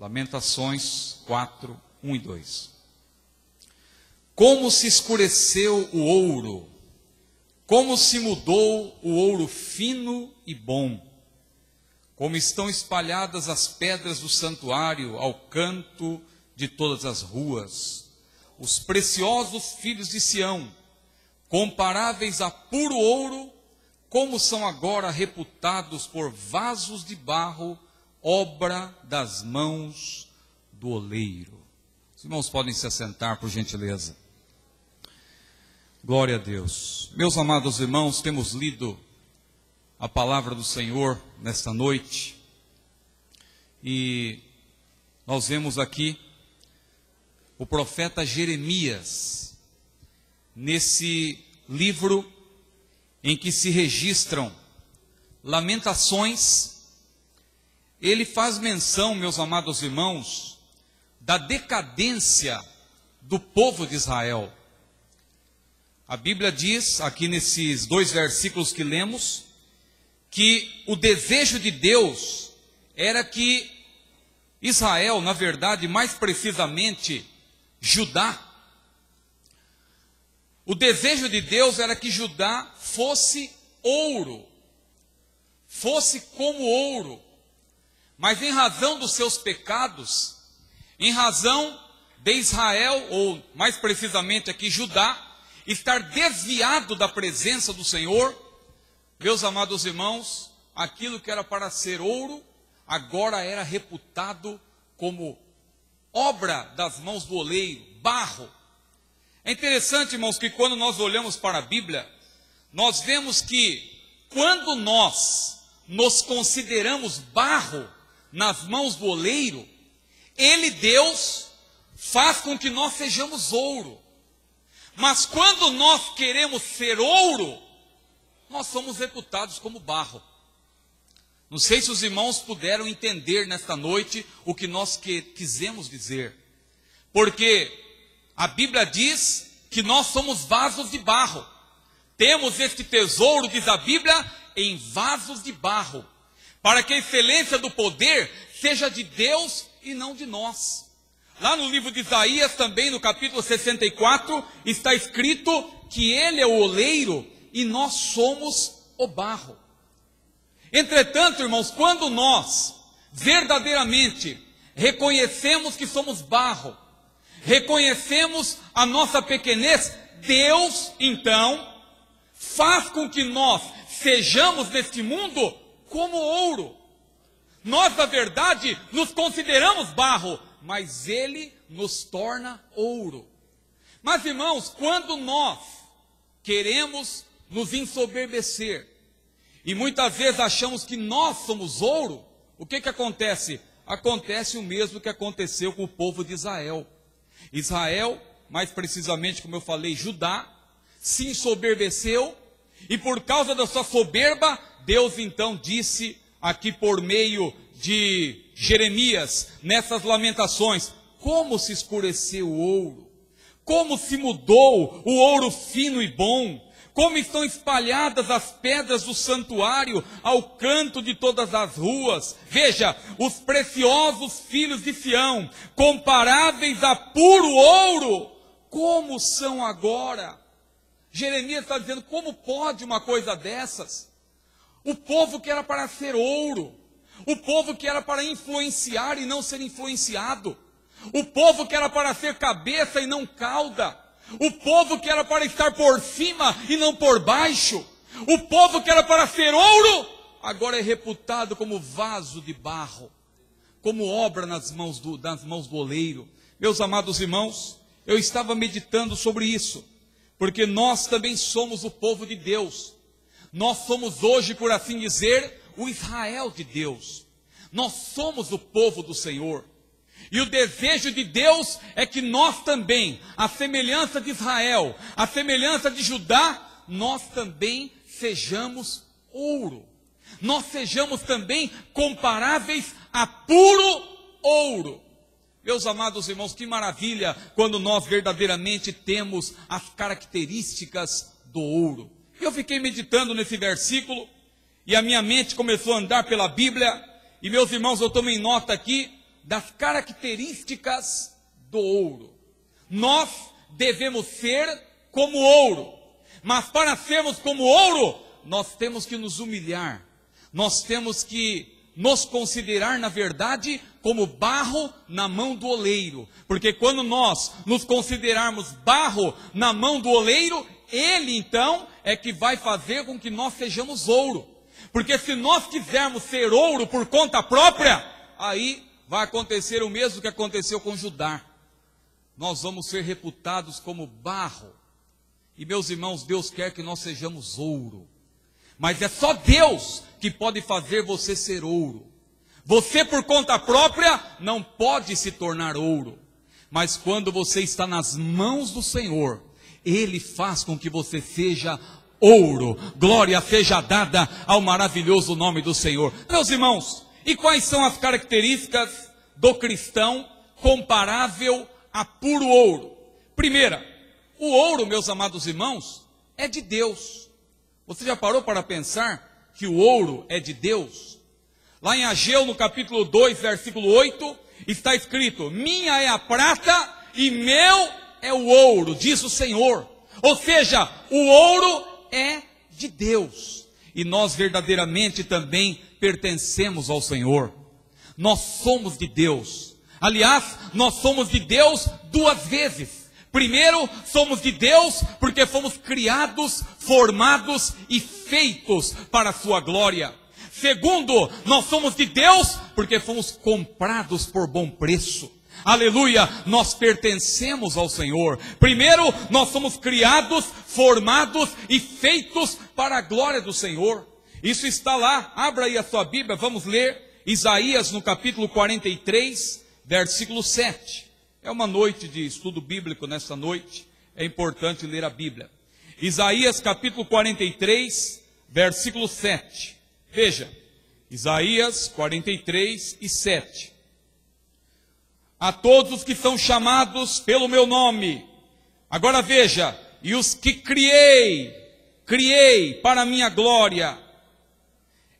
Lamentações 4, 1 e 2. Como se escureceu o ouro, como se mudou o ouro fino e bom, como estão espalhadas as pedras do santuário ao canto de todas as ruas. Os preciosos filhos de Sião, comparáveis a puro ouro, como são agora reputados por vasos de barro, obra das mãos do oleiro. Os irmãos podem se assentar, por gentileza. Glória a Deus. Meus amados irmãos, temos lido a palavra do Senhor nesta noite, e nós vemos aqui o profeta Jeremias, nesse livro em que se registram lamentações. Ele faz menção, meus amados irmãos, da decadência do povo de Israel. A Bíblia diz, aqui nesses 2 versículos que lemos, que o desejo de Deus era que Israel, na verdade, mais precisamente, Judá, o desejo de Deus era que Judá fosse ouro, fosse como ouro. Mas em razão dos seus pecados, em razão de Israel, ou mais precisamente aqui Judá, estar desviado da presença do Senhor, meus amados irmãos, aquilo que era para ser ouro, agora era reputado como obra das mãos do oleiro, barro. É interessante, irmãos, que quando nós olhamos para a Bíblia, nós vemos que quando nós nos consideramos barro nas mãos do oleiro, Ele, Deus, faz com que nós sejamos ouro. Mas quando nós queremos ser ouro, nós somos reputados como barro. Não sei se os irmãos puderam entender nesta noite o que nós quisemos dizer. Porque a Bíblia diz que nós somos vasos de barro. Temos este tesouro, diz a Bíblia, em vasos de barro, para que a excelência do poder seja de Deus e não de nós. Lá no livro de Isaías, também no capítulo 64, está escrito que Ele é o oleiro e nós somos o barro. Entretanto, irmãos, quando nós verdadeiramente reconhecemos que somos barro, reconhecemos a nossa pequenez, Deus, então, faz com que nós sejamos neste mundo como ouro. Nós, na verdade, nos consideramos barro, mas Ele nos torna ouro. Mas, irmãos, quando nós queremos nos ensoberbecer, e muitas vezes achamos que nós somos ouro, o que acontece? Acontece o mesmo que aconteceu com o povo de Israel. Israel, mais precisamente, como eu falei, Judá, se ensoberbeceu, e por causa da sua soberba, Deus então disse aqui por meio de Jeremias, nessas lamentações, como se escureceu o ouro, como se mudou o ouro fino e bom, como estão espalhadas as pedras do santuário ao canto de todas as ruas. Veja, os preciosos filhos de Sião, comparáveis a puro ouro, como são agora. Jeremias está dizendo, como pode uma coisa dessas? O povo que era para ser ouro, o povo que era para influenciar e não ser influenciado, o povo que era para ser cabeça e não cauda, o povo que era para estar por cima e não por baixo, o povo que era para ser ouro, agora é reputado como vaso de barro, como obra nas mãos do oleiro. Meus amados irmãos, eu estava meditando sobre isso, porque nós também somos o povo de Deus. Nós somos hoje, por assim dizer, o Israel de Deus. Nós somos o povo do Senhor. E o desejo de Deus é que nós também, a semelhança de Israel, a semelhança de Judá, nós também sejamos ouro. Nós sejamos também comparáveis a puro ouro. Meus amados irmãos, que maravilha quando nós verdadeiramente temos as características do ouro. Eu fiquei meditando nesse versículo e a minha mente começou a andar pela Bíblia. E meus irmãos, eu tomei nota aqui das características do ouro. Nós devemos ser como ouro, mas para sermos como ouro, nós temos que nos humilhar, nós temos que nos considerar, na verdade, como barro na mão do oleiro, porque quando nós nos considerarmos barro na mão do oleiro, ele então é que vai fazer com que nós sejamos ouro, porque se nós quisermos ser ouro por conta própria, aí vai acontecer o mesmo que aconteceu com Judá. Nós vamos ser reputados como barro. E meus irmãos, Deus quer que nós sejamos ouro. Mas é só Deus que pode fazer você ser ouro. Você por conta própria não pode se tornar ouro. Mas quando você está nas mãos do Senhor, Ele faz com que você seja ouro. Glória seja dada ao maravilhoso nome do Senhor. Meus irmãos, e quais são as características do cristão comparável a puro ouro? Primeira, o ouro, meus amados irmãos, é de Deus. Você já parou para pensar que o ouro é de Deus? Lá em Ageu, no capítulo 2, versículo 8, está escrito: minha é a prata e meu é o ouro, diz o Senhor. Ou seja, o ouro é de Deus. E nós verdadeiramente também pertencemos ao Senhor. Nós somos de Deus. Aliás, nós somos de Deus duas vezes. Primeiro, somos de Deus porque fomos criados, formados e feitos para a sua glória. Segundo, nós somos de Deus porque fomos comprados por bom preço. Aleluia, nós pertencemos ao Senhor. Primeiro, nós somos criados, formados e feitos para a glória do Senhor. Isso está lá, abra aí a sua Bíblia, vamos ler Isaías no capítulo 43, versículo 7. É uma noite de estudo bíblico nessa noite, é importante ler a Bíblia. Isaías capítulo 43, versículo 7. Veja, Isaías 43 e 7. A todos os que são chamados pelo meu nome. Agora veja, e os que criei para a minha glória.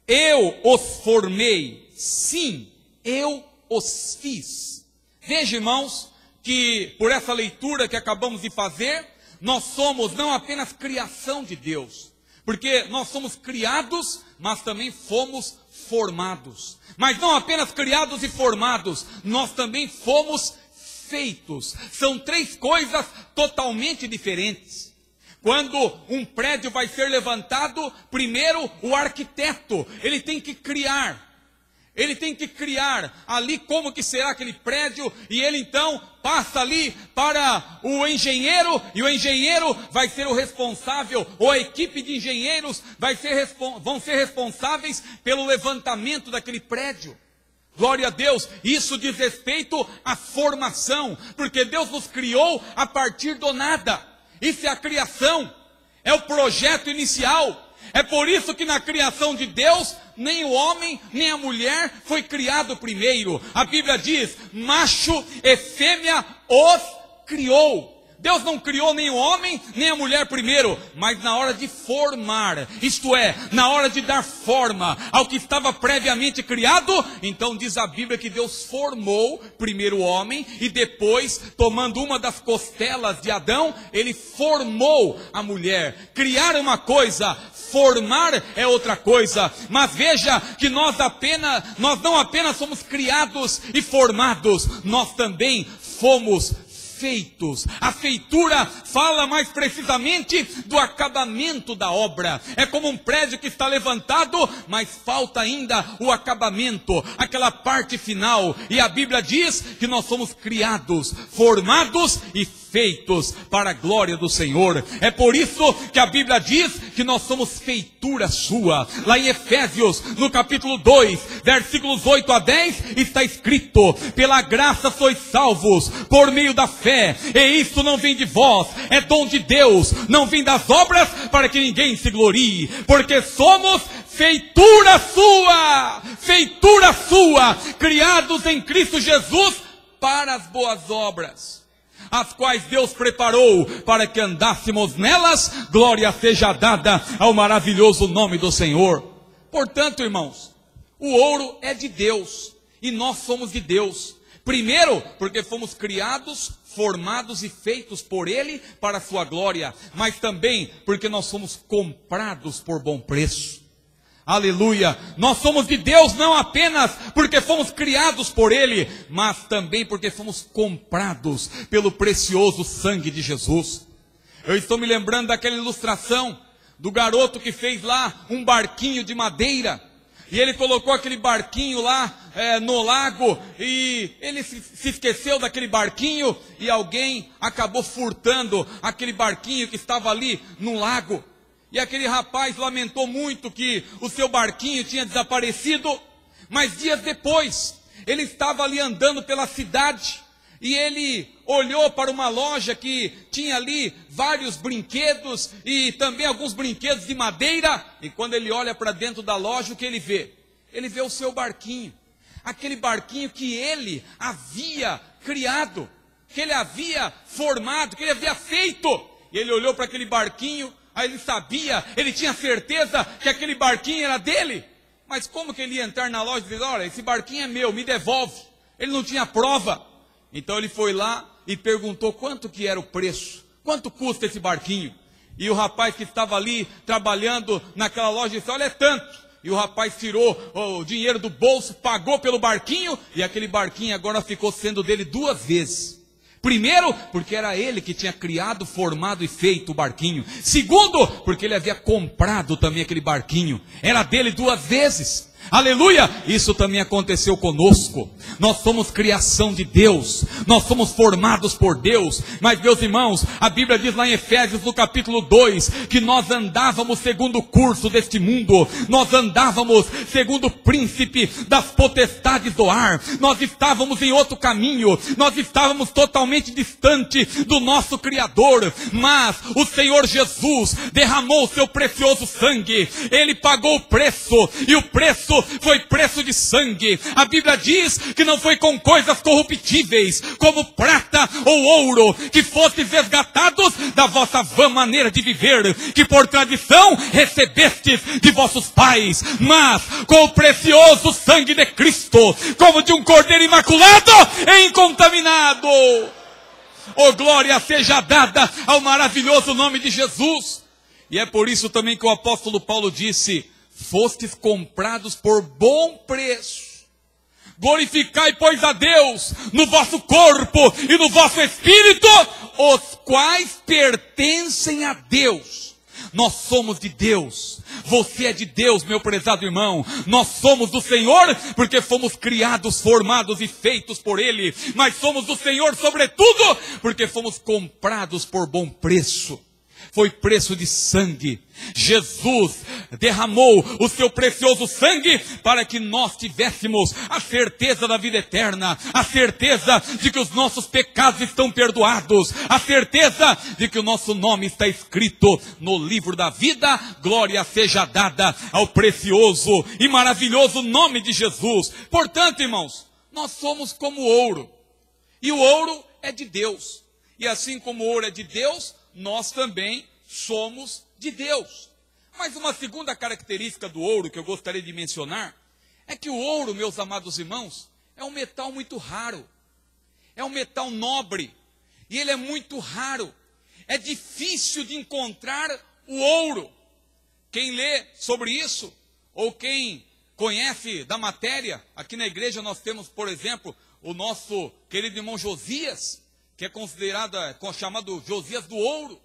Eu os formei, sim, eu os fiz. Veja, irmãos, que por essa leitura que acabamos de fazer, nós somos não apenas criação de Deus, porque nós somos criados, mas também fomos formados. Mas não apenas criados e formados, nós também fomos feitos. São três coisas totalmente diferentes. Quando um prédio vai ser levantado, primeiro o arquiteto, ele tem que criar. Ele tem que criar ali como que será aquele prédio, e ele então passa ali para o engenheiro, e o engenheiro vai ser o responsável, ou a equipe de engenheiros vão ser responsáveis pelo levantamento daquele prédio. Glória a Deus, isso diz respeito à formação, porque Deus nos criou a partir do nada. Isso é a criação, é o projeto inicial. É por isso que na criação de Deus, nem o homem, nem a mulher foi criado primeiro. A Bíblia diz, macho e fêmea os criou. Deus não criou nem o homem, nem a mulher primeiro, mas na hora de formar, isto é, na hora de dar forma ao que estava previamente criado, então diz a Bíblia que Deus formou primeiro o homem, e depois, tomando uma das costelas de Adão, ele formou a mulher. Criar uma coisa, formar é outra coisa. Mas veja que nós não apenas somos criados e formados, nós também fomos feitos. A feitura fala mais precisamente do acabamento da obra. É como um prédio que está levantado, mas falta ainda o acabamento, aquela parte final. E a Bíblia diz que nós somos criados, formados e feitos para a glória do Senhor. É por isso que a Bíblia diz que nós somos feitura sua. Lá em Efésios, no capítulo 2, versículos 8 a 10, está escrito: pela graça sois salvos, por meio da fé, e isso não vem de vós, é dom de Deus, não vem das obras, para que ninguém se glorie, porque somos feitura sua, criados em Cristo Jesus para as boas obras, as quais Deus preparou para que andássemos nelas. Glória seja dada ao maravilhoso nome do Senhor. Portanto, irmãos, o ouro é de Deus, e nós somos de Deus. Primeiro, porque fomos criados, formados e feitos por Ele para a sua glória, mas também porque nós somos comprados por bom preço. Aleluia! Nós somos de Deus não apenas porque fomos criados por Ele, mas também porque fomos comprados pelo precioso sangue de Jesus. Eu estou me lembrando daquela ilustração do garoto que fez lá um barquinho de madeira. E ele colocou aquele barquinho lá no lago, e ele se esqueceu daquele barquinho, e alguém acabou furtando aquele barquinho que estava ali no lago. E aquele rapaz lamentou muito que o seu barquinho tinha desaparecido, mas dias depois, ele estava ali andando pela cidade, e ele olhou para uma loja que tinha ali vários brinquedos e também alguns brinquedos de madeira. E quando ele olha para dentro da loja, o que ele vê? Ele vê o seu barquinho. Aquele barquinho que ele havia criado, que ele havia formado, que ele havia feito. E ele olhou para aquele barquinho, aí ele sabia, ele tinha certeza que aquele barquinho era dele. Mas como que ele ia entrar na loja e dizer: olha, esse barquinho é meu, me devolve? Ele não tinha prova. Então ele foi lá e perguntou quanto que era o preço, quanto custa esse barquinho. E o rapaz que estava ali trabalhando naquela loja disse: olha, é tanto. E o rapaz tirou o dinheiro do bolso, pagou pelo barquinho, e aquele barquinho agora ficou sendo dele 2 vezes. Primeiro, porque era ele que tinha criado, formado e feito o barquinho. Segundo, porque ele havia comprado também aquele barquinho. Era dele 2 vezes. Aleluia! Isso também aconteceu conosco. Nós somos criação de Deus, nós somos formados por Deus. Mas, meus irmãos, a Bíblia diz lá em Efésios, no capítulo 2, que nós andávamos segundo o curso deste mundo, nós andávamos segundo o príncipe das potestades do ar, nós estávamos em outro caminho, nós estávamos totalmente distante do nosso Criador. Mas o Senhor Jesus derramou o seu precioso sangue, Ele pagou o preço, e o preço foi preço de sangue. A Bíblia diz que não foi com coisas corruptíveis, como prata ou ouro, que fostes resgatados da vossa vã maneira de viver, que por tradição recebestes de vossos pais, mas com o precioso sangue de Cristo, como de um cordeiro imaculado e incontaminado. Oh, glória seja dada ao maravilhoso nome de Jesus. E é por isso também que o apóstolo Paulo disse: fostes comprados por bom preço. Glorificai, pois, a Deus no vosso corpo e no vosso espírito, os quais pertencem a Deus. Nós somos de Deus. Você é de Deus, meu prezado irmão. Nós somos do Senhor, porque fomos criados, formados e feitos por Ele. Mas somos do Senhor, sobretudo, porque fomos comprados por bom preço. Foi preço de sangue. Jesus derramou o seu precioso sangue para que nós tivéssemos a certeza da vida eterna, a certeza de que os nossos pecados estão perdoados, a certeza de que o nosso nome está escrito no livro da vida. Glória seja dada ao precioso e maravilhoso nome de Jesus. Portanto, irmãos, nós somos como ouro, e o ouro é de Deus, e assim como o ouro é de Deus, nós também somos de Deus. Mas uma segunda característica do ouro que eu gostaria de mencionar é que o ouro, meus amados irmãos, é um metal muito raro, é um metal nobre, e ele é muito raro. É difícil de encontrar o ouro. Quem lê sobre isso, ou quem conhece da matéria, aqui na igreja nós temos, por exemplo, o nosso querido irmão Josias, que é considerado, chamado Josias do ouro,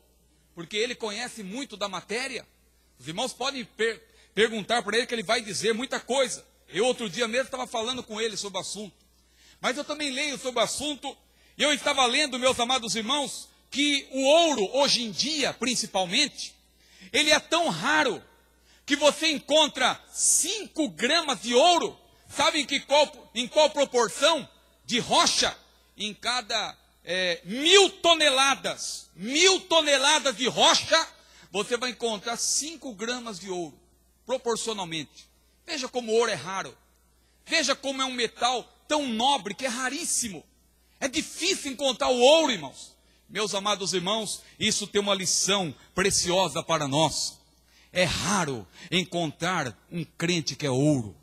porque ele conhece muito da matéria. Os irmãos podem perguntar para ele, que ele vai dizer muita coisa. Eu outro dia mesmo estava falando com ele sobre o assunto. Mas eu também leio sobre o assunto, e eu estava lendo, meus amados irmãos, que o ouro, hoje em dia, principalmente, ele é tão raro, que você encontra 5 gramas de ouro, sabe em qual proporção? De rocha, em cada 1.000 toneladas, 1.000 toneladas de rocha, você vai encontrar 5 gramas de ouro, proporcionalmente. Veja como o ouro é raro, veja como é um metal tão nobre, que é raríssimo. É difícil encontrar o ouro, irmãos. Meus amados irmãos, isso tem uma lição preciosa para nós. É raro encontrar um crente que é ouro.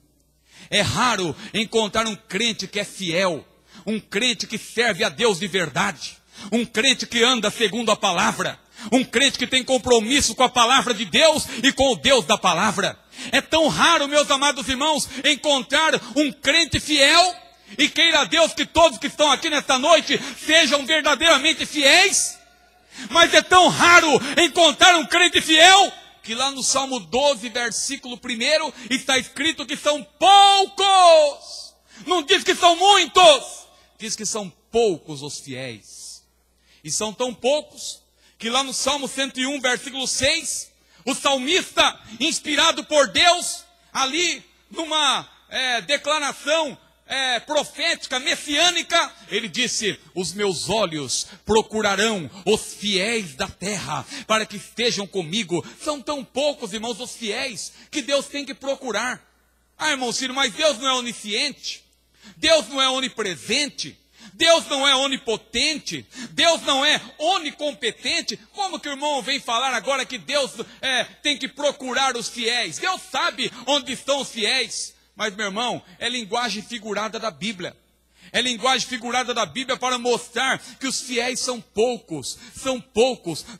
É raro encontrar um crente que é fiel, um crente que serve a Deus de verdade, um crente que anda segundo a palavra, um crente que tem compromisso com a palavra de Deus e com o Deus da palavra. É tão raro, meus amados irmãos, encontrar um crente fiel, e queira a Deus que todos que estão aqui nesta noite sejam verdadeiramente fiéis. Mas é tão raro encontrar um crente fiel, que lá no Salmo 12, versículo 1, está escrito que são poucos. Não diz que são muitos, diz que são poucos os fiéis. E são tão poucos, que lá no Salmo 101, versículo 6, o salmista, inspirado por Deus, ali numa declaração profética, messiânica, ele disse: os meus olhos procurarão os fiéis da terra, para que estejam comigo. São tão poucos, irmãos, os fiéis, que Deus tem que procurar. Ah, irmão Ciro, mas Deus não é onisciente, Deus não é onipresente, Deus não é onipotente, Deus não é onicompetente. Como que o irmão vem falar agora que Deus tem que procurar os fiéis? Deus sabe onde estão os fiéis. Mas, meu irmão, é linguagem figurada da Bíblia. É linguagem figurada da Bíblia para mostrar que os fiéis são poucos,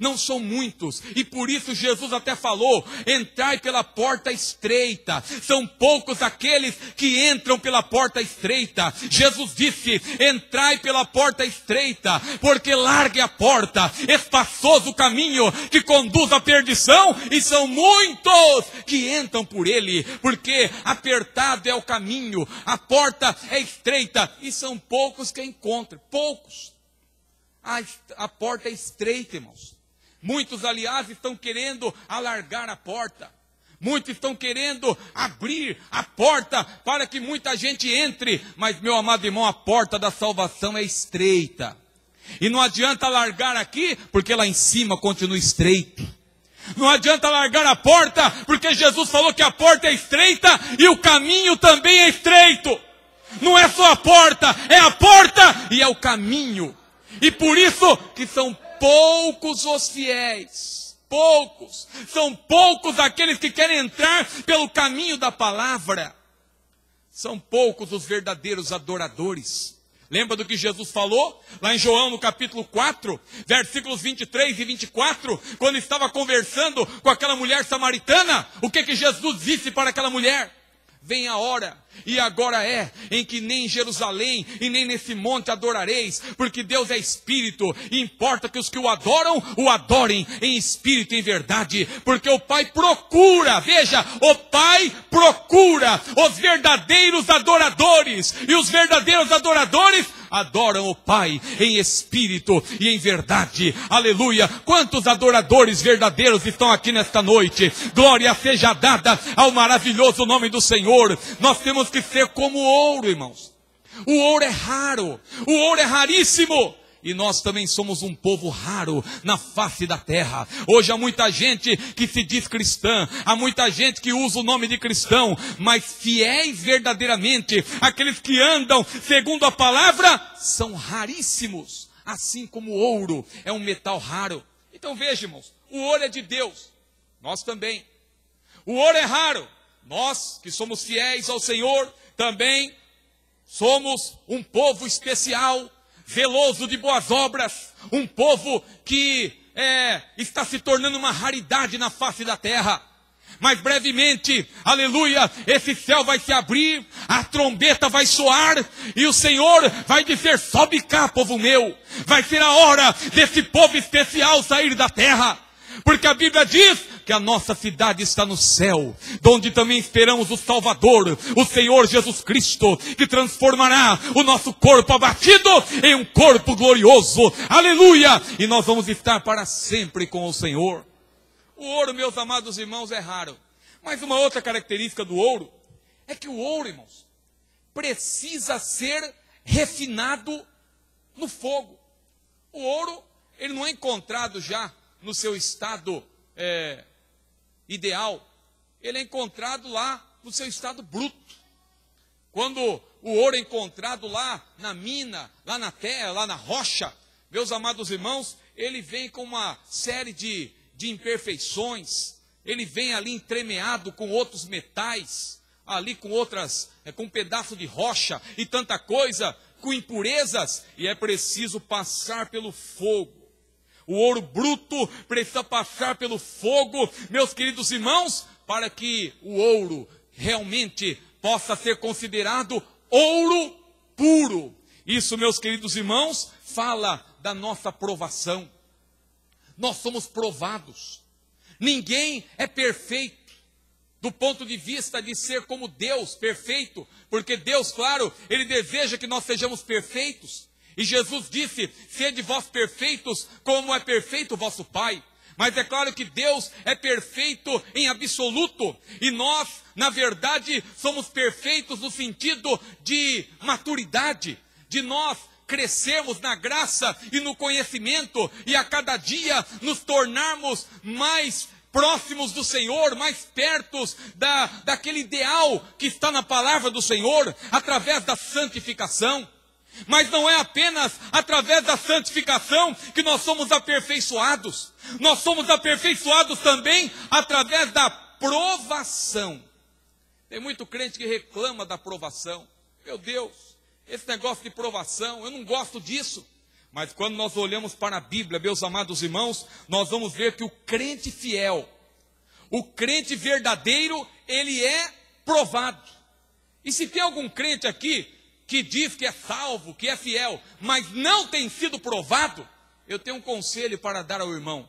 não são muitos. E por isso Jesus até falou: entrai pela porta estreita. São poucos aqueles que entram pela porta estreita. Jesus disse: entrai pela porta estreita, porque larga é a porta, espaçoso o caminho que conduz à perdição, e são muitos que entram por ele, porque apertado é o caminho, a porta é estreita, e são poucos que encontram, poucos. A porta é estreita, irmãos. Muitos, aliás, estão querendo alargar a porta. Muitos estão querendo abrir a porta para que muita gente entre. Mas, meu amado irmão, a porta da salvação é estreita. E não adianta largar aqui, porque lá em cima continua estreito. Não adianta largar a porta, porque Jesus falou que a porta é estreita e o caminho também é estreito. Não é só a porta, é a porta e é o caminho. E por isso que são poucos os fiéis. Poucos. São poucos aqueles que querem entrar pelo caminho da palavra. São poucos os verdadeiros adoradores. Lembra do que Jesus falou? Lá em João, no capítulo 4, versículos 23 e 24, quando estava conversando com aquela mulher samaritana, o que Jesus disse para aquela mulher? Vem a hora, e agora é, em que nem em Jerusalém e nem nesse monte adorareis, porque Deus é Espírito, e importa que os que o adoram, o adorem em Espírito e em verdade, porque o Pai procura, veja, o Pai procura os verdadeiros adoradores, e os verdadeiros adoradores adoram o Pai em Espírito e em verdade. Aleluia! Quantos adoradores verdadeiros estão aqui nesta noite? Glória seja dada ao maravilhoso nome do Senhor. Nós temos que ser como o ouro, irmãos. O ouro é raro, o ouro é raríssimo. E nós também somos um povo raro na face da terra. Hoje há muita gente que se diz cristã, há muita gente que usa o nome de cristão, mas fiéis verdadeiramente, aqueles que andam segundo a palavra, são raríssimos. Assim como o ouro é um metal raro. Então veja, irmãos, o ouro é de Deus, nós também. O ouro é raro, nós que somos fiéis ao Senhor, também somos um povo especial, zeloso de boas obras, um povo que está se tornando uma raridade na face da terra. Mas brevemente, aleluia, esse céu vai se abrir, a trombeta vai soar, e o Senhor vai dizer: sobe cá, povo meu. Vai ser a hora desse povo especial sair da terra, porque a Bíblia diz que a nossa cidade está no céu, donde também esperamos o Salvador, o Senhor Jesus Cristo, que transformará o nosso corpo abatido em um corpo glorioso, aleluia, e nós vamos estar para sempre com o Senhor. O ouro, meus amados irmãos, é raro, mas uma outra característica do ouro, é que o ouro, irmãos, precisa ser refinado no fogo. O ouro, ele não é encontrado já no seu estado ideal, ele é encontrado lá no seu estado bruto. Quando o ouro é encontrado lá na mina, lá na terra, lá na rocha, meus amados irmãos, ele vem com uma série de imperfeições, ele vem ali entremeado com outros metais, ali com outras, com um pedaço de rocha e tanta coisa, com impurezas, e é preciso passar pelo fogo. O ouro bruto precisa passar pelo fogo, meus queridos irmãos, para que o ouro realmente possa ser considerado ouro puro. Isso, meus queridos irmãos, fala da nossa provação. Nós somos provados. Ninguém é perfeito do ponto de vista de ser como Deus, perfeito, porque Deus, claro, Ele deseja que nós sejamos perfeitos, e Jesus disse, sede vós perfeitos, como é perfeito o vosso Pai. Mas é claro que Deus é perfeito em absoluto, e nós, na verdade, somos perfeitos no sentido de maturidade, de nós crescermos na graça e no conhecimento, e a cada dia nos tornarmos mais próximos do Senhor, mais pertos daquele ideal que está na palavra do Senhor, através da santificação. Mas não é apenas através da santificação que nós somos aperfeiçoados. Nós somos aperfeiçoados também através da provação. Tem muito crente que reclama da provação. Meu Deus, esse negócio de provação, eu não gosto disso. Mas quando nós olhamos para a Bíblia, meus amados irmãos, nós vamos ver que o crente fiel, o crente verdadeiro, ele é provado. E se tem algum crente aqui que diz que é salvo, que é fiel, mas não tem sido provado, eu tenho um conselho para dar ao irmão.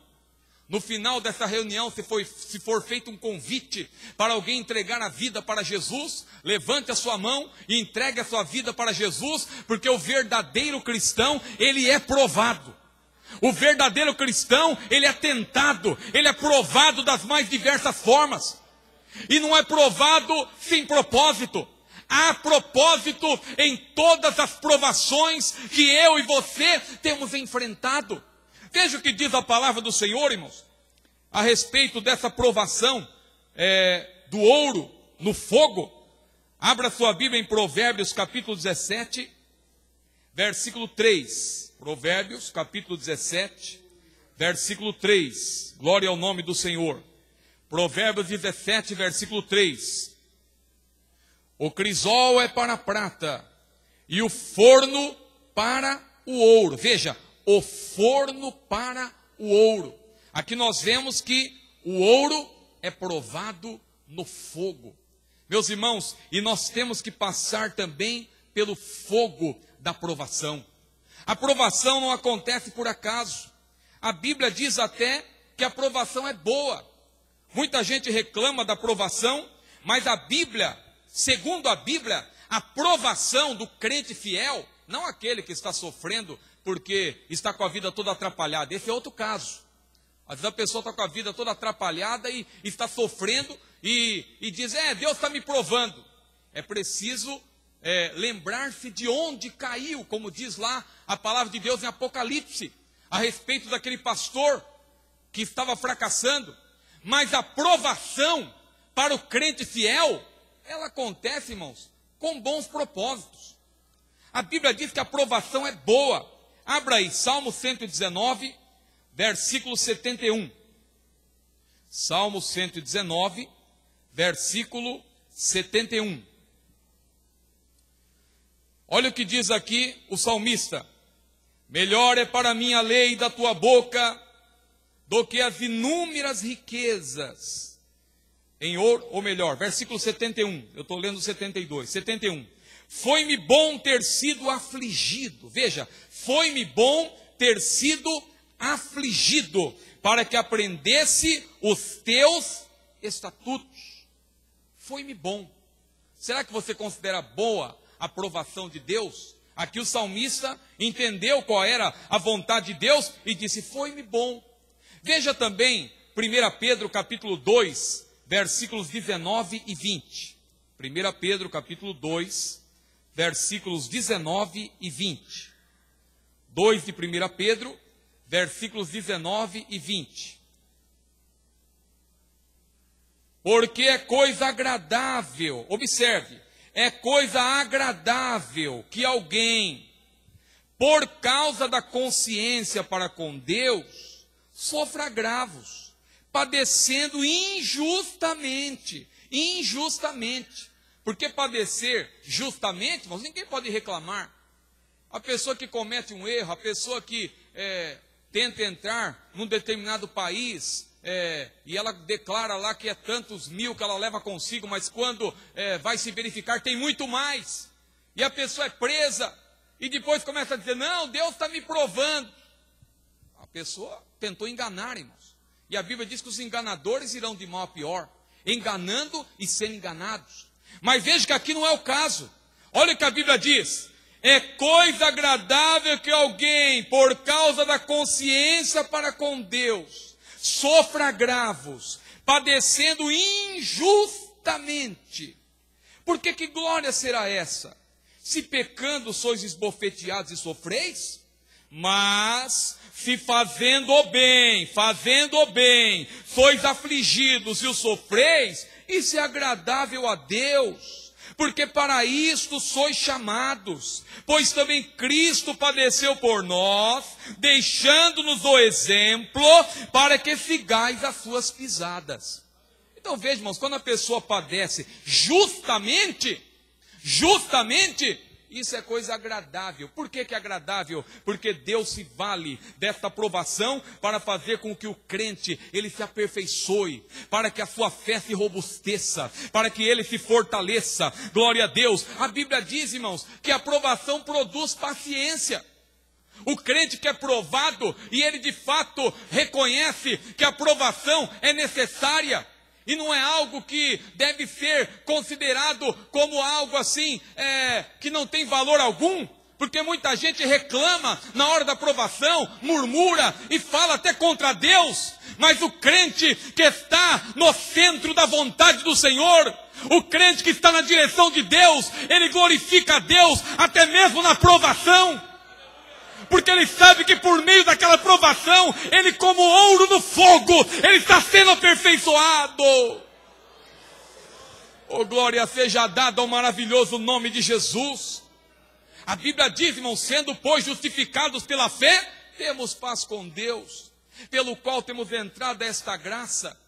No final dessa reunião, se for feito um convite para alguém entregar a vida para Jesus, levante a sua mão e entregue a sua vida para Jesus, porque o verdadeiro cristão, ele é provado. O verdadeiro cristão, ele é tentado, ele é provado das mais diversas formas. E não é provado sem propósito. Há propósito em todas as provações que eu e você temos enfrentado. Veja o que diz a palavra do Senhor, irmãos, a respeito dessa provação do ouro no fogo. Abra sua Bíblia em Provérbios capítulo 17, versículo 3. Provérbios capítulo 17, versículo 3. Glória ao nome do Senhor. Provérbios 17, versículo 3. O crisol é para a prata e o forno para o ouro. Veja, o forno para o ouro. Aqui nós vemos que o ouro é provado no fogo. Meus irmãos, e nós temos que passar também pelo fogo da provação. A provação não acontece por acaso. A Bíblia diz até que a provação é boa. Muita gente reclama da provação, mas a Bíblia, segundo a Bíblia, a provação do crente fiel, não aquele que está sofrendo porque está com a vida toda atrapalhada, esse é outro caso. Às vezes a pessoa está com a vida toda atrapalhada e está sofrendo e diz, Deus está me provando. É preciso lembrar-se de onde caiu, como diz lá a palavra de Deus em Apocalipse, a respeito daquele pastor que estava fracassando. Mas a provação para o crente fiel, ela acontece, irmãos, com bons propósitos. A Bíblia diz que a provação é boa. Abra aí, Salmo 119, versículo 71. Salmo 119, versículo 71. Olha o que diz aqui o salmista. Melhor é para mim a lei da tua boca do que as inúmeras riquezas em ouro, ou melhor, versículo 71, eu estou lendo 72, 71. Foi-me bom ter sido afligido, veja, foi-me bom ter sido afligido, para que aprendesse os teus estatutos. Foi-me bom. Será que você considera boa a aprovação de Deus? Aqui o salmista entendeu qual era a vontade de Deus e disse, foi-me bom. Veja também 1 Pedro capítulo 2, versículos 19 e 20. 1 Pedro capítulo 2, versículos 19 e 20. 2 de 1 Pedro, versículos 19 e 20. Porque é coisa agradável, observe, é coisa agradável que alguém, por causa da consciência para com Deus, sofra agravos, padecendo injustamente. Porque padecer justamente, irmãos, ninguém pode reclamar. A pessoa que comete um erro, a pessoa que tenta entrar num determinado país, e ela declara lá que é tantos mil que ela leva consigo, mas quando vai se verificar tem muito mais. E a pessoa é presa, e depois começa a dizer, não, Deus está me provando. A pessoa tentou enganar, irmãos. E a Bíblia diz que os enganadores irão de mal a pior, enganando e sendo enganados. Mas veja que aqui não é o caso. Olha o que a Bíblia diz. É coisa agradável que alguém, por causa da consciência para com Deus, sofra agravos, padecendo injustamente. Porque que glória será essa? Se pecando sois esbofeteados e sofreis, mas se fazendo o bem, sois afligidos e o sofreis, isso é agradável a Deus. Porque para isto sois chamados, pois também Cristo padeceu por nós, deixando-nos o exemplo, para que sigais as suas pisadas. Então veja, irmãos, quando a pessoa padece justamente, isso é coisa agradável. Por que é agradável? Porque Deus se vale desta provação para fazer com que o crente, ele se aperfeiçoe, para que a sua fé se robusteça, para que ele se fortaleça. Glória a Deus. A Bíblia diz, irmãos, que a provação produz paciência. O crente que é provado, e ele de fato reconhece que a provação é necessária, e não é algo que deve ser considerado como algo assim, que não tem valor algum. Porque muita gente reclama na hora da provação, murmura e fala até contra Deus. Mas o crente que está no centro da vontade do Senhor, o crente que está na direção de Deus, ele glorifica a Deus até mesmo na provação. Porque ele sabe que por meio daquela provação, ele como ouro no fogo, ele está sendo aperfeiçoado. Oh, glória seja dada ao maravilhoso nome de Jesus. A Bíblia diz, irmãos, sendo pois justificados pela fé, temos paz com Deus, pelo qual temos entrado a esta graça,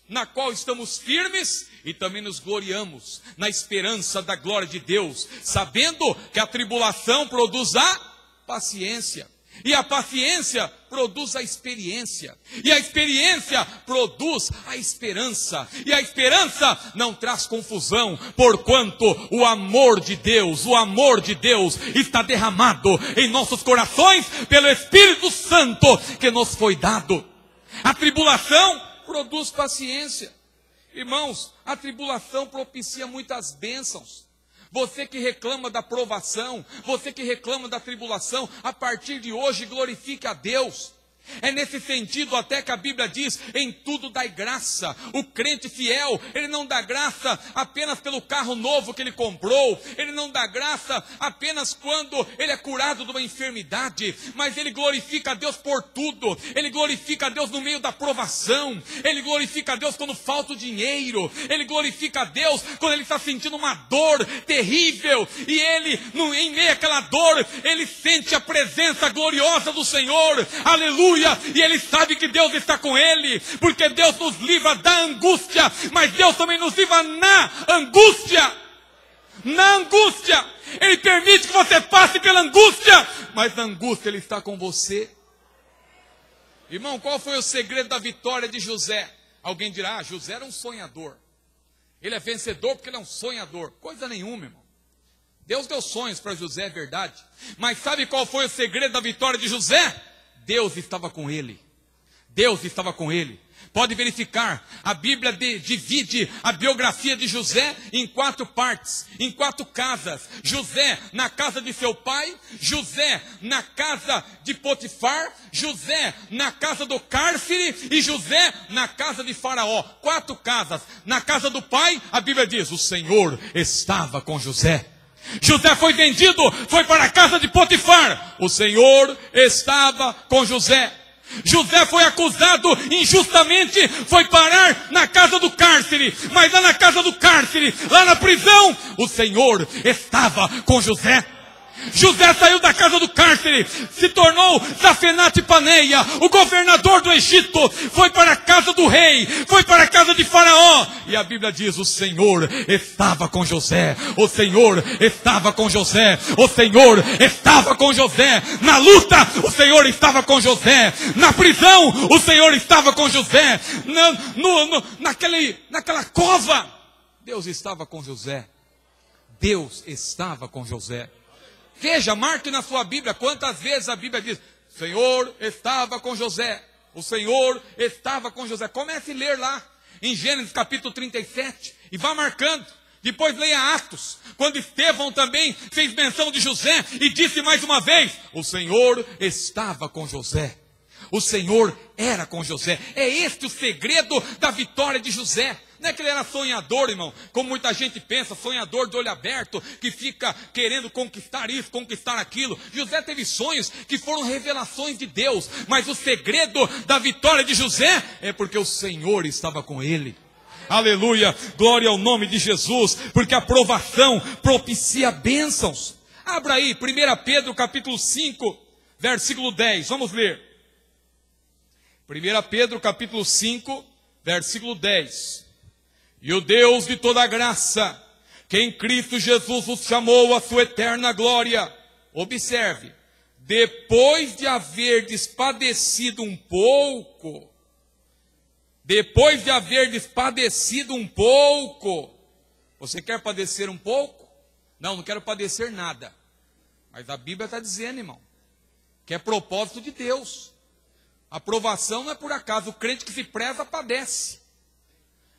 na qual estamos firmes e também nos gloriamos na esperança da glória de Deus, sabendo que a tribulação produz a paciência, e a paciência produz a experiência, e a experiência produz a esperança, e a esperança não traz confusão, porquanto o amor de Deus está derramado em nossos corações pelo Espírito Santo que nos foi dado. A tribulação produz paciência. Irmãos, a tribulação propicia muitas bênçãos. Você que reclama da provação, você que reclama da tribulação, a partir de hoje glorifique a Deus. É nesse sentido até que a Bíblia diz, em tudo dai graça. O crente fiel, ele não dá graça apenas pelo carro novo que ele comprou, ele não dá graça apenas quando ele é curado de uma enfermidade, mas ele glorifica a Deus por tudo. Ele glorifica a Deus no meio da provação, ele glorifica a Deus quando falta o dinheiro, ele glorifica a Deus quando ele está sentindo uma dor terrível, e ele, em meio àquela dor, ele sente a presença gloriosa do Senhor, aleluia. E ele sabe que Deus está com ele, porque Deus nos livra da angústia, mas Deus também nos livra na angústia. Na angústia, Ele permite que você passe pela angústia, mas na angústia Ele está com você. Irmão, qual foi o segredo da vitória de José? Alguém dirá, José era um sonhador. Ele é vencedor porque ele é um sonhador. Coisa nenhuma, irmão. Deus deu sonhos para José, é verdade. Mas sabe qual foi o segredo da vitória de José? Deus estava com ele. Deus estava com ele. Pode verificar, a Bíblia divide a biografia de José em 4 partes, em 4 casas. José na casa de seu pai, José na casa de Potifar, José na casa do cárcere e José na casa de Faraó. 4 casas. Na casa do pai, a Bíblia diz, o Senhor estava com José. José foi vendido, foi para a casa de Potifar. O Senhor estava com José. José foi acusado injustamente, foi parar na casa do cárcere. Mas lá na casa do cárcere, lá na prisão, o Senhor estava com José. José saiu da casa do cárcere, se tornou Zafenate-Paneia, o governador do Egito, foi para a casa do rei, foi para a casa de Faraó, e a Bíblia diz, o Senhor estava com José, o Senhor estava com José, o Senhor estava com José, na luta, o Senhor estava com José, na prisão, o Senhor estava com José, naquela cova, Deus estava com José, Deus estava com José. Veja, marque na sua Bíblia quantas vezes a Bíblia diz, o Senhor estava com José, o Senhor estava com José. Comece a ler lá, em Gênesis capítulo 37, e vá marcando. Depois leia Atos, quando Estevão também fez menção de José, e disse mais uma vez, o Senhor estava com José. O Senhor era com José. É este o segredo da vitória de José. Não é que ele era sonhador, irmão, como muita gente pensa, sonhador de olho aberto, que fica querendo conquistar isso, conquistar aquilo. José teve sonhos que foram revelações de Deus, mas o segredo da vitória de José é porque o Senhor estava com ele. Aleluia, glória ao nome de Jesus, porque a provação propicia bênçãos. Abra aí, 1 Pedro capítulo 5, versículo 10, vamos ler. 1 Pedro capítulo 5, versículo 10. E o Deus de toda graça, que em Cristo Jesus os chamou à sua eterna glória, observe, depois de haverdes padecido um pouco, você quer padecer um pouco? Não quero padecer nada, mas a Bíblia está dizendo, irmão, que é propósito de Deus. A provação não é por acaso, o crente que se preza padece.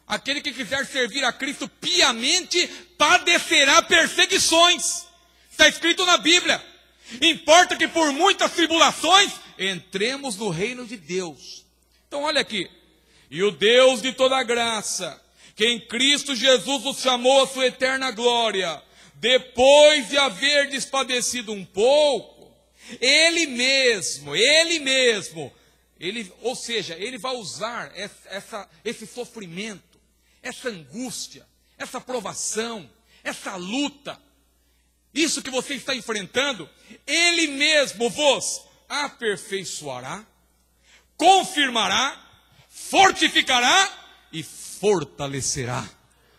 Aquele que quiser servir a Cristo piamente, padecerá perseguições. Está escrito na Bíblia. Importa que por muitas tribulações, entremos no reino de Deus. Então olha aqui. E o Deus de toda graça, que em Cristo Jesus os chamou à sua eterna glória, depois de haverdes padecido um pouco, Ele mesmo, ou seja, Ele vai usar esse sofrimento, essa angústia, essa provação, essa luta, isso que você está enfrentando, Ele mesmo vos aperfeiçoará, confirmará, fortificará e fortalecerá.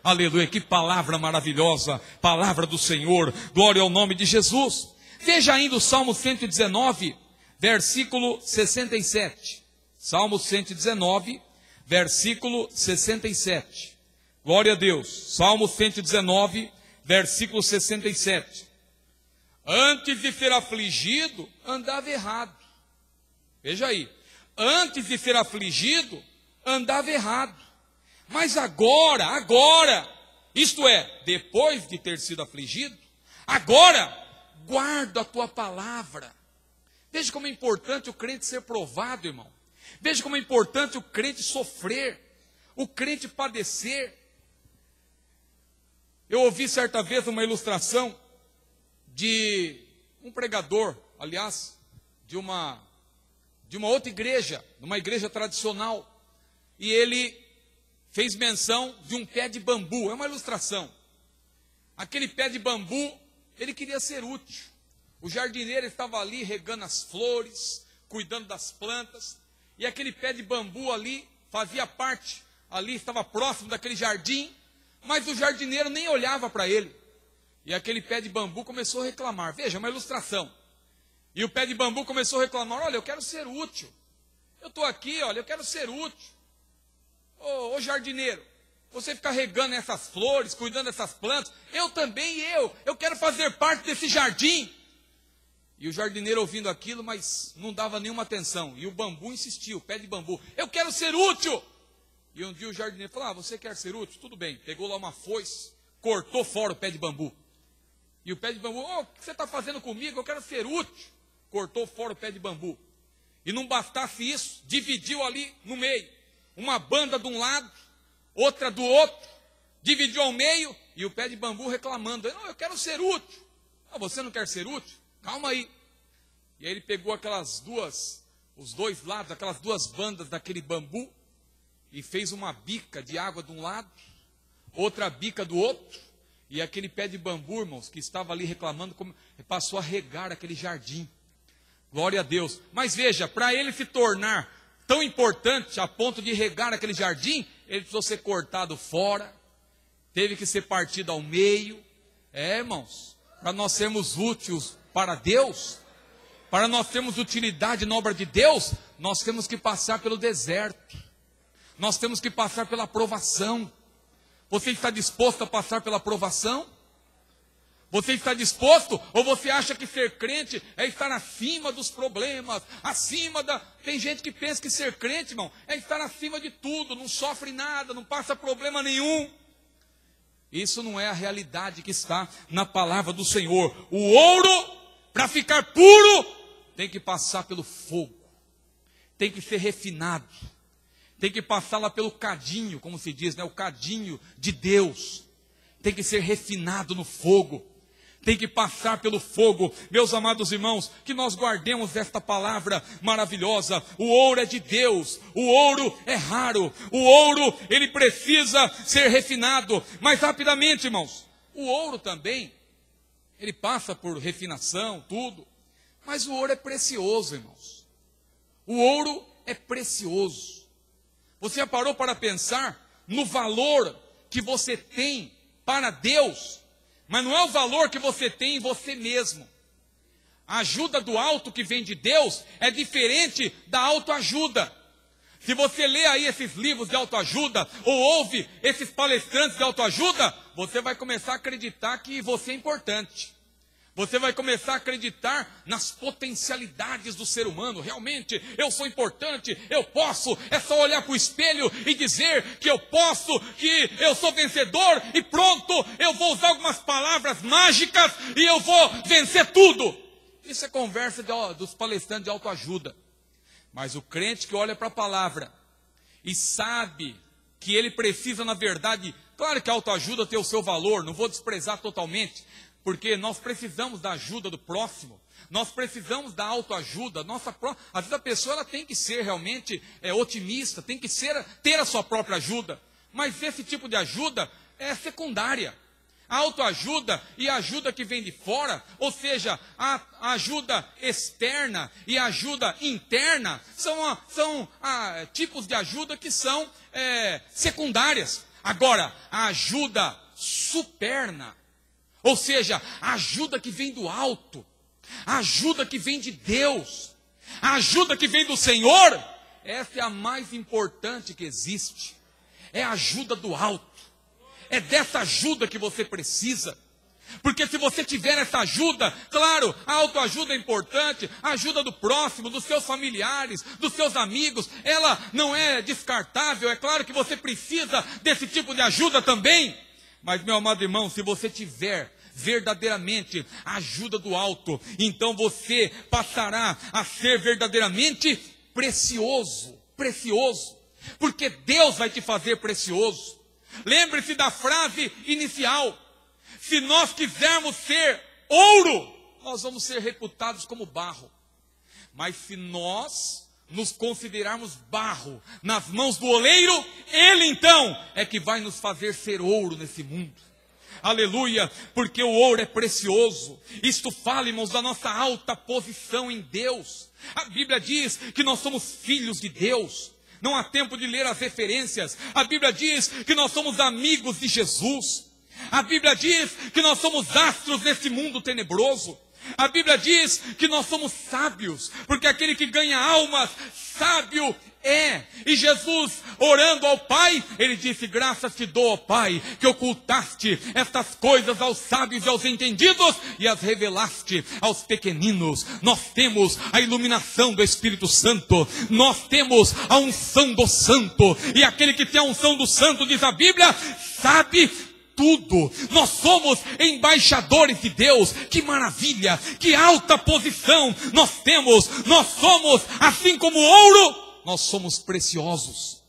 Aleluia, que palavra maravilhosa, palavra do Senhor, glória ao nome de Jesus. Veja ainda o Salmo 119, versículo 67. Salmo 119, versículo 67. Glória a Deus. Salmo 119, versículo 67. Antes de ser afligido, andava errado. Veja aí. Antes de ser afligido, andava errado. Mas agora, isto é, depois de ter sido afligido, agora, guarda a tua palavra. Veja como é importante o crente ser provado, irmão. Veja como é importante o crente sofrer, o crente padecer. Eu ouvi certa vez uma ilustração de um pregador, aliás, de uma outra igreja, uma igreja tradicional, e ele fez menção de um pé de bambu. É uma ilustração. Aquele pé de bambu, ele queria ser útil. O jardineiro estava ali regando as flores, cuidando das plantas, e aquele pé de bambu ali fazia parte, ali estava próximo daquele jardim, mas o jardineiro nem olhava para ele. E aquele pé de bambu começou a reclamar. Veja, uma ilustração. E o pé de bambu começou a reclamar, olha, eu quero ser útil. Eu estou aqui, olha, eu quero ser útil. Ô jardineiro, você fica regando essas flores, cuidando dessas plantas, eu também, eu quero fazer parte desse jardim. E o jardineiro ouvindo aquilo, mas não dava nenhuma atenção. E o bambu insistiu, o pé de bambu, eu quero ser útil. E um dia o jardineiro falou, você quer ser útil? Tudo bem. Pegou lá uma foice, cortou fora o pé de bambu. E o pé de bambu, o que você está fazendo comigo? Eu quero ser útil. Cortou fora o pé de bambu. E não bastasse isso, dividiu ali no meio. Uma banda de um lado, outra do outro. Dividiu ao meio e o pé de bambu reclamando. Não, eu quero ser útil. Você não quer ser útil? Calma aí. E aí ele pegou os dois lados, aquelas duas bandas daquele bambu, e fez uma bica de água de um lado, outra bica do outro, E aquele pé de bambu, irmãos, que estava ali reclamando, passou a regar aquele jardim. Glória a Deus. Mas veja, para ele se tornar tão importante a ponto de regar aquele jardim, ele precisou ser cortado fora, teve que ser partido ao meio. Irmãos, para nós sermos úteis para Deus, para nós termos utilidade na obra de Deus, nós temos que passar pelo deserto, nós temos que passar pela provação. Você está disposto a passar pela provação? Você está disposto? Ou você acha que ser crente é estar acima dos problemas, acima da... Tem gente que pensa que ser crente, irmão, é estar acima de tudo, não sofre nada, não passa problema nenhum. Isso não é a realidade que está na palavra do Senhor. O ouro, para ficar puro, tem que passar pelo fogo, tem que ser refinado, tem que passar lá pelo cadinho, como se diz, né? O cadinho de Deus, tem que ser refinado no fogo, tem que passar pelo fogo. Meus amados irmãos, que nós guardemos esta palavra maravilhosa. O ouro é de Deus, o ouro é raro, o ouro, ele precisa ser refinado. Mas rapidamente, irmãos, o ouro também, ele passa por refinação, tudo, mas o ouro é precioso, irmãos. O ouro é precioso. Você já parou para pensar no valor que você tem para Deus? Mas não é o valor que você tem em você mesmo. A ajuda do alto que vem de Deus é diferente da autoajuda. Se você lê aí esses livros de autoajuda, ou ouve esses palestrantes de autoajuda, você vai começar a acreditar que você é importante. Você vai começar a acreditar nas potencialidades do ser humano. Realmente, eu sou importante, eu posso. É só olhar para o espelho e dizer que eu posso, que eu sou vencedor. E pronto, eu vou usar algumas palavras mágicas e eu vou vencer tudo. Isso é conversa dos palestrantes de autoajuda. Mas o crente que olha para a palavra e sabe que ele precisa, na verdade... Claro que a autoajuda tem o seu valor, não vou desprezar totalmente, porque nós precisamos da ajuda do próximo, nós precisamos da autoajuda. Às vezes a pessoa ela tem que ser realmente otimista, tem que ter a sua própria ajuda, mas esse tipo de ajuda é secundária. A autoajuda e a ajuda que vem de fora, ou seja, a ajuda externa e a ajuda interna, são tipos de ajuda que são secundárias. Agora, a ajuda superna, ou seja, a ajuda que vem do alto, a ajuda que vem de Deus, a ajuda que vem do Senhor, essa é a mais importante que existe. É a ajuda do alto. É dessa ajuda que você precisa. Porque se você tiver essa ajuda, claro, a autoajuda é importante, a ajuda do próximo, dos seus familiares, dos seus amigos, ela não é descartável. É claro que você precisa desse tipo de ajuda também. Mas, meu amado irmão, se você tiver verdadeiramente a ajuda do alto, então você passará a ser verdadeiramente precioso. Precioso. Porque Deus vai te fazer precioso. Lembre-se da frase inicial. Se nós quisermos ser ouro, nós vamos ser reputados como barro. Mas se nós nos considerarmos barro nas mãos do oleiro, ele então é que vai nos fazer ser ouro nesse mundo. Aleluia, porque o ouro é precioso. Isto fala, irmãos, da nossa alta posição em Deus. A Bíblia diz que nós somos filhos de Deus. Não há tempo de ler as referências. A Bíblia diz que nós somos amigos de Jesus. A Bíblia diz que nós somos astros nesse mundo tenebroso. A Bíblia diz que nós somos sábios, porque aquele que ganha almas, sábio é. E Jesus, orando ao Pai, ele disse: graças te dou, ó Pai, que ocultaste estas coisas aos sábios e aos entendidos e as revelaste aos pequeninos. Nós temos a iluminação do Espírito Santo, nós temos a unção do Santo, e aquele que tem a unção do Santo, diz a Bíblia, sabe tudo. Nós somos embaixadores de Deus. Que maravilha, que alta posição nós temos. Nós somos, assim como ouro, nós somos preciosos.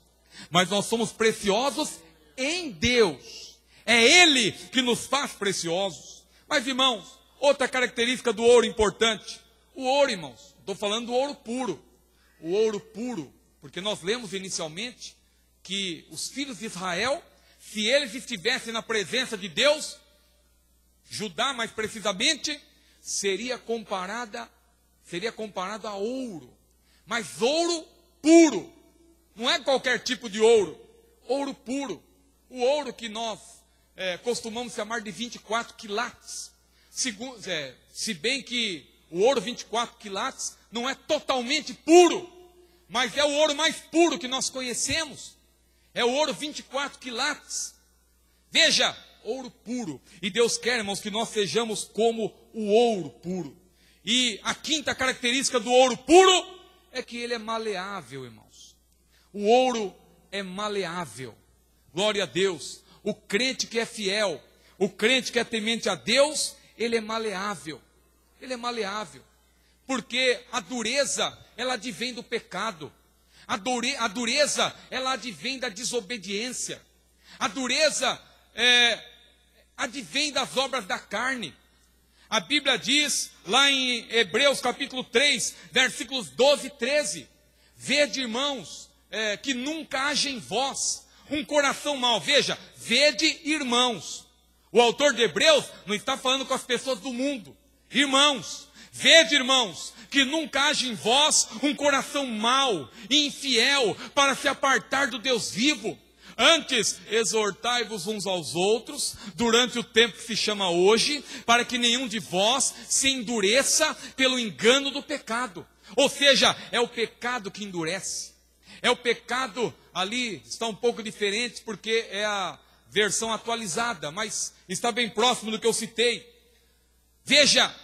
Mas nós somos preciosos em Deus. É Ele que nos faz preciosos. Mas, irmãos, outra característica do ouro importante. O ouro, irmãos, estou falando do ouro puro. O ouro puro, porque nós lemos inicialmente que os filhos de Israel, se eles estivessem na presença de Deus, Judá, mais precisamente, seria comparado a ouro. Mas ouro puro. Não é qualquer tipo de ouro. Ouro puro. O ouro que nós costumamos chamar de 24 quilates. Se bem que o ouro 24 quilates não é totalmente puro, mas é o ouro mais puro que nós conhecemos. É o ouro 24 quilates. Veja, ouro puro. E Deus quer, irmãos, que nós sejamos como o ouro puro. E a quinta característica do ouro puro é que ele é maleável, irmãos. O ouro é maleável. Glória a Deus. O crente que é fiel, o crente que é temente a Deus, ele é maleável. Ele é maleável. Porque a dureza, ela advém do pecado. A dureza, ela advém da desobediência. A dureza advém das obras da carne. A Bíblia diz, lá em Hebreus capítulo 3, versículos 12 e 13. Vede, irmãos, que nunca haja em vós um coração mau. Veja, vede, irmãos. O autor de Hebreus não está falando com as pessoas do mundo. Irmãos, vede, irmãos, que nunca haja em vós um coração mau e infiel para se apartar do Deus vivo. Antes, exortai-vos uns aos outros, durante o tempo que se chama hoje, para que nenhum de vós se endureça pelo engano do pecado. Ou seja, é o pecado que endurece. É o pecado, ali está um pouco diferente, porque é a versão atualizada, mas está bem próximo do que eu citei. Veja,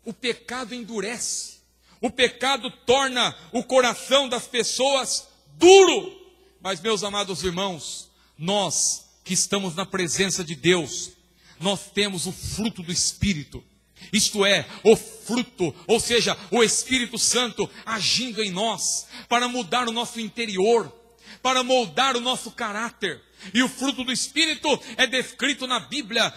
o pecado endurece. O pecado torna o coração das pessoas duro. Mas, meus amados irmãos, nós que estamos na presença de Deus, nós temos o fruto do Espírito. Isto é, o fruto, ou seja, o Espírito Santo agindo em nós, para mudar o nosso interior, para moldar o nosso caráter. E o fruto do Espírito é descrito na Bíblia,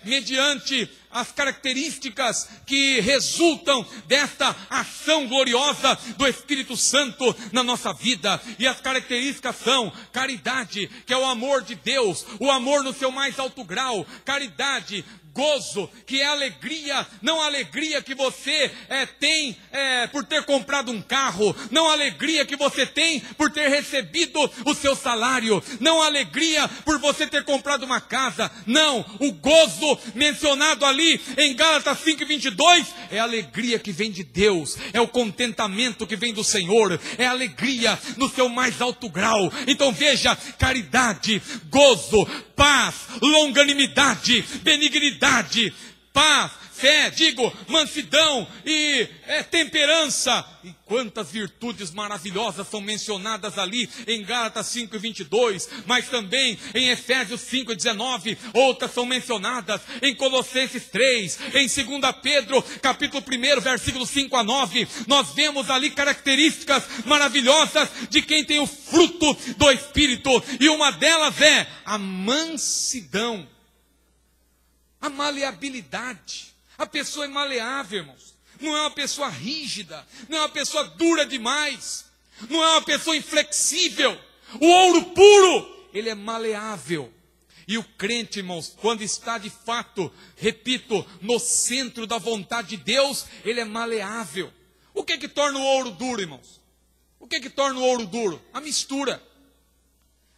mediante as características que resultam desta ação gloriosa do Espírito Santo na nossa vida. E as características são caridade, que é o amor de Deus, o amor no seu mais alto grau, caridade, gozo, que é alegria, não a alegria que você tem por ter comprado um carro, não a alegria que você tem por ter recebido o seu salário, não a alegria por você ter comprado uma casa, não, o gozo mencionado ali em Gálatas 5:22 é a alegria que vem de Deus, é o contentamento que vem do Senhor, é a alegria no seu mais alto grau. Então veja, caridade, gozo, paz, longanimidade, benignidade, paz, fé, mansidão e temperança. E quantas virtudes maravilhosas são mencionadas ali em Gálatas 5:22, mas também em Efésios 5:19, outras são mencionadas em Colossenses 3, em 2 Pedro, capítulo 1, versículos 5 a 9, nós vemos ali características maravilhosas de quem tem o fruto do Espírito, e uma delas é a mansidão, a maleabilidade. A pessoa é maleável, irmãos. Não é uma pessoa rígida, não é uma pessoa dura demais, não é uma pessoa inflexível. O ouro puro, ele é maleável. E o crente, irmãos, quando está de fato, repito, no centro da vontade de Deus, ele é maleável. O que que torna o ouro duro, irmãos? O que que torna o ouro duro? A mistura.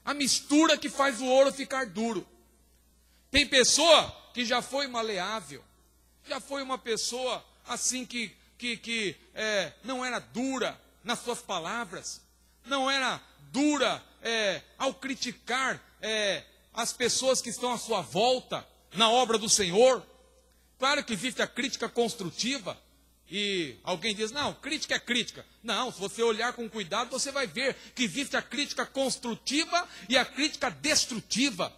A mistura que faz o ouro ficar duro. Tem pessoa que já foi maleável, já foi uma pessoa assim que não era dura nas suas palavras, não era dura ao criticar as pessoas que estão à sua volta na obra do Senhor. Claro que existe a crítica construtiva, e alguém diz, não, crítica é crítica. Não, se você olhar com cuidado, você vai ver que existe a crítica construtiva e a crítica destrutiva.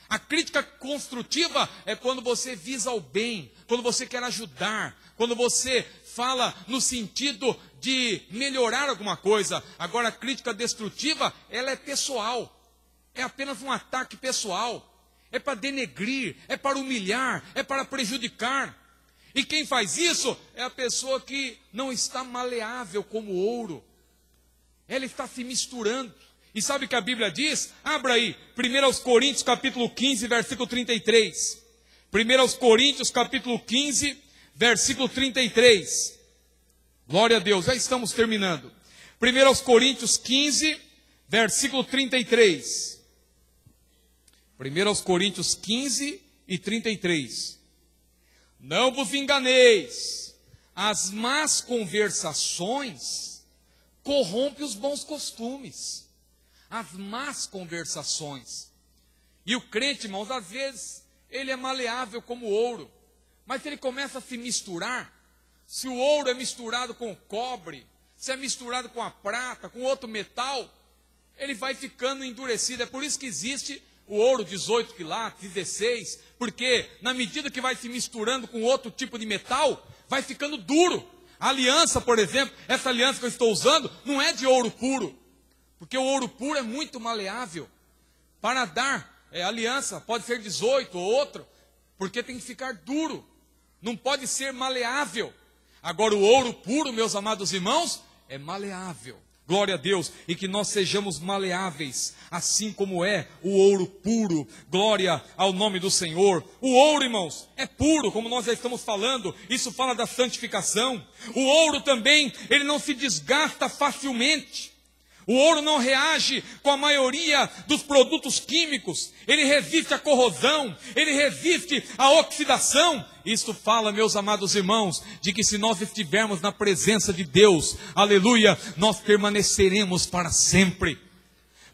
A crítica construtiva é quando você visa o bem, quando você quer ajudar, quando você fala no sentido de melhorar alguma coisa. Agora, a crítica destrutiva, ela é pessoal, é apenas um ataque pessoal, é para denegrir, é para humilhar, é para prejudicar. E quem faz isso é a pessoa que não está maleável como ouro, ela está se misturando. E sabe o que a Bíblia diz? Abra aí, 1 Coríntios capítulo 15, versículo 33. 1 Coríntios capítulo 15, versículo 33. Glória a Deus, já estamos terminando. 1 Coríntios 15, versículo 33. 1 Coríntios 15 e 33. Não vos enganeis, as más conversações corrompem os bons costumes. As más conversações. E o crente, irmãos, às vezes, ele é maleável como ouro. Mas se ele começa a se misturar, se o ouro é misturado com o cobre, se é misturado com a prata, com outro metal, ele vai ficando endurecido. É por isso que existe o ouro 18 quilates, 16, porque na medida que vai se misturando com outro tipo de metal, vai ficando duro. A aliança, por exemplo, essa aliança que eu estou usando, não é de ouro puro, porque o ouro puro é muito maleável. Para dar aliança, pode ser 18 ou outro, porque tem que ficar duro, não pode ser maleável. Agora o ouro puro, meus amados irmãos, é maleável. Glória a Deus, e que nós sejamos maleáveis, assim como é o ouro puro. Glória ao nome do Senhor. O ouro, irmãos, é puro, como nós já estamos falando. Isso fala da santificação. O ouro também, ele não se desgasta facilmente. O ouro não reage com a maioria dos produtos químicos. Ele resiste à corrosão, ele resiste à oxidação. Isso fala, meus amados irmãos, de que se nós estivermos na presença de Deus, aleluia, nós permaneceremos para sempre.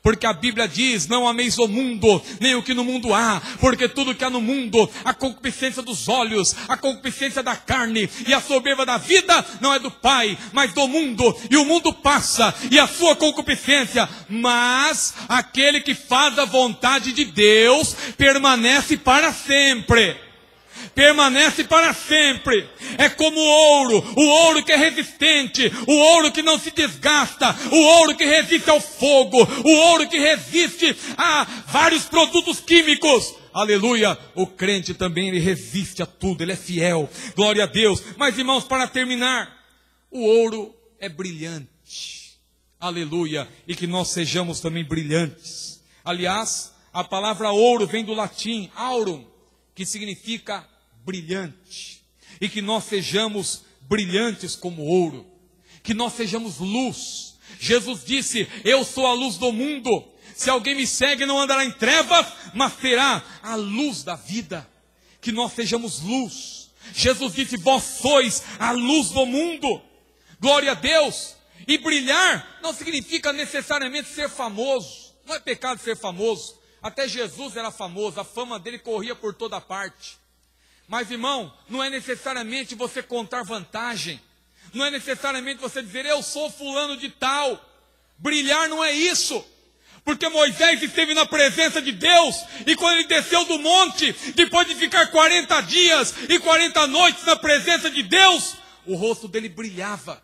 Porque a Bíblia diz, não ameis o mundo, nem o que no mundo há, porque tudo que há no mundo, a concupiscência dos olhos, a concupiscência da carne e a soberba da vida, não é do Pai, mas do mundo, e o mundo passa, e a sua concupiscência, mas aquele que faz a vontade de Deus, permanece para sempre. Permanece para sempre. É como o ouro que é resistente, o ouro que não se desgasta, o ouro que resiste ao fogo, o ouro que resiste a vários produtos químicos. Aleluia, o crente também, ele resiste a tudo, ele é fiel, glória a Deus. Mas irmãos, para terminar, o ouro é brilhante, aleluia, e que nós sejamos também brilhantes. Aliás, a palavra ouro vem do latim, aurum, que significa brilhante, e que nós sejamos brilhantes como ouro, que nós sejamos luz. Jesus disse, eu sou a luz do mundo, se alguém me segue não andará em trevas, mas terá a luz da vida. Que nós sejamos luz. Jesus disse, vós sois a luz do mundo, glória a Deus. E brilhar não significa necessariamente ser famoso, não é pecado ser famoso. Até Jesus era famoso, a fama dele corria por toda parte. Mas irmão, não é necessariamente você contar vantagem, não é necessariamente você dizer, eu sou fulano de tal. Brilhar não é isso, porque Moisés esteve na presença de Deus, e quando ele desceu do monte, depois de ficar 40 dias e 40 noites na presença de Deus, o rosto dele brilhava.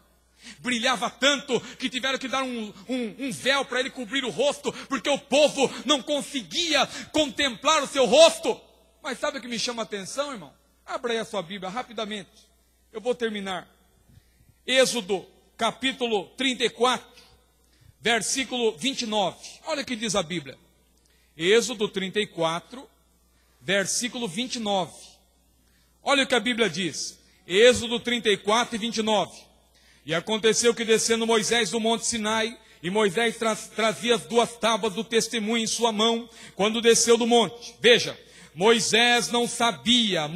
Brilhava tanto que tiveram que dar um véu para ele cobrir o rosto, porque o povo não conseguia contemplar o seu rosto. Mas sabe o que me chama a atenção, irmão? Abra aí a sua Bíblia rapidamente, eu vou terminar. Êxodo capítulo 34, versículo 29. Olha o que diz a Bíblia. Êxodo 34, versículo 29. Olha o que a Bíblia diz. Êxodo 34 e 29. E aconteceu que descendo Moisés do monte Sinai, e Moisés trazia as 2 tábuas do testemunho em sua mão, quando desceu do monte. Veja, Moisés não sabia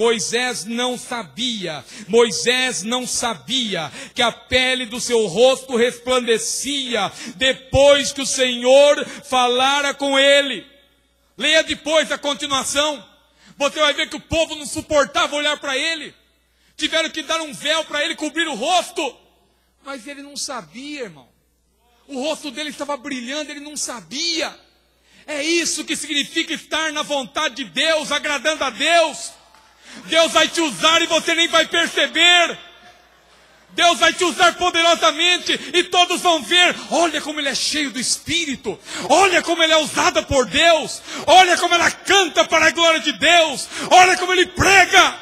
que a pele do seu rosto resplandecia, depois que o Senhor falara com ele. Leia depois a continuação, você vai ver que o povo não suportava olhar para ele, tiveram que dar um véu para ele cobrir o rosto. Mas ele não sabia, irmão. O rosto dele estava brilhando, ele não sabia. É isso que significa estar na vontade de Deus, agradando a Deus. Deus vai te usar e você nem vai perceber. Deus vai te usar poderosamente e todos vão ver, olha como ele é cheio do Espírito, olha como ele é usado por Deus, olha como ela canta para a glória de Deus, olha como ele prega.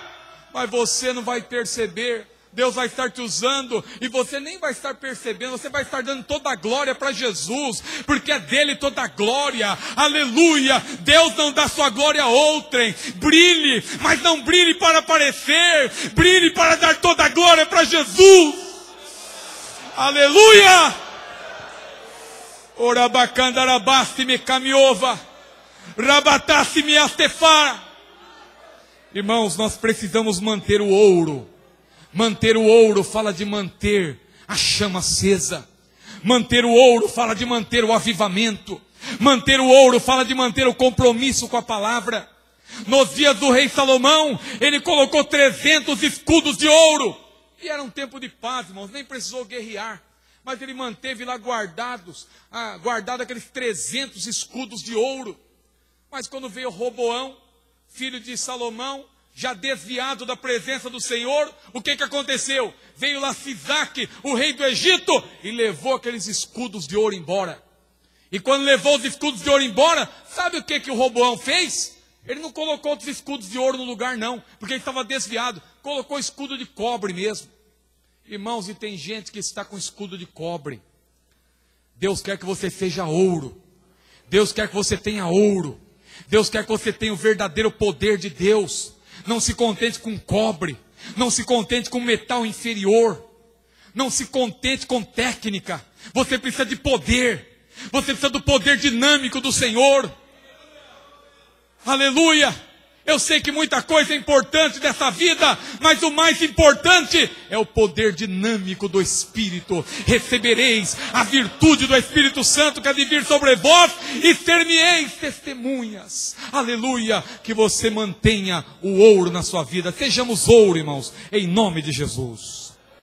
Mas você não vai perceber. Deus vai estar te usando, e você nem vai estar percebendo, você vai estar dando toda a glória para Jesus, porque é dele toda a glória, aleluia. Deus não dá sua glória a outrem. Brilhe, mas não brilhe para aparecer, brilhe para dar toda a glória para Jesus, aleluia. Orabacandarabasti me camiova, rabatasse me astefar. Irmãos, nós precisamos manter o ouro. Manter o ouro fala de manter a chama acesa. Manter o ouro fala de manter o avivamento. Manter o ouro fala de manter o compromisso com a palavra. Nos dias do rei Salomão, ele colocou 300 escudos de ouro. E era um tempo de paz, irmãos, nem precisou guerrear. Mas ele manteve lá guardado aqueles 300 escudos de ouro. Mas quando veio Roboão, filho de Salomão, já desviado da presença do Senhor, o que aconteceu? Veio lá Sisaque, o rei do Egito, e levou aqueles escudos de ouro embora. E quando levou os escudos de ouro embora, sabe o que o Roboão fez? Ele não colocou outros escudos de ouro no lugar não, porque ele estava desviado, colocou escudo de cobre mesmo. Irmãos, e tem gente que está com escudo de cobre. Deus quer que você seja ouro. Deus quer que você tenha ouro. Deus quer que você tenha o verdadeiro poder de Deus. Não se contente com cobre. Não se contente com metal inferior. Não se contente com técnica. Você precisa de poder. Você precisa do poder dinâmico do Senhor. Aleluia. Eu sei que muita coisa é importante dessa vida, mas o mais importante é o poder dinâmico do Espírito. Recebereis a virtude do Espírito Santo que há de vir sobre vós, e ser-me-eis testemunhas. Aleluia. Que você mantenha o ouro na sua vida. Sejamos ouro, irmãos, em nome de Jesus.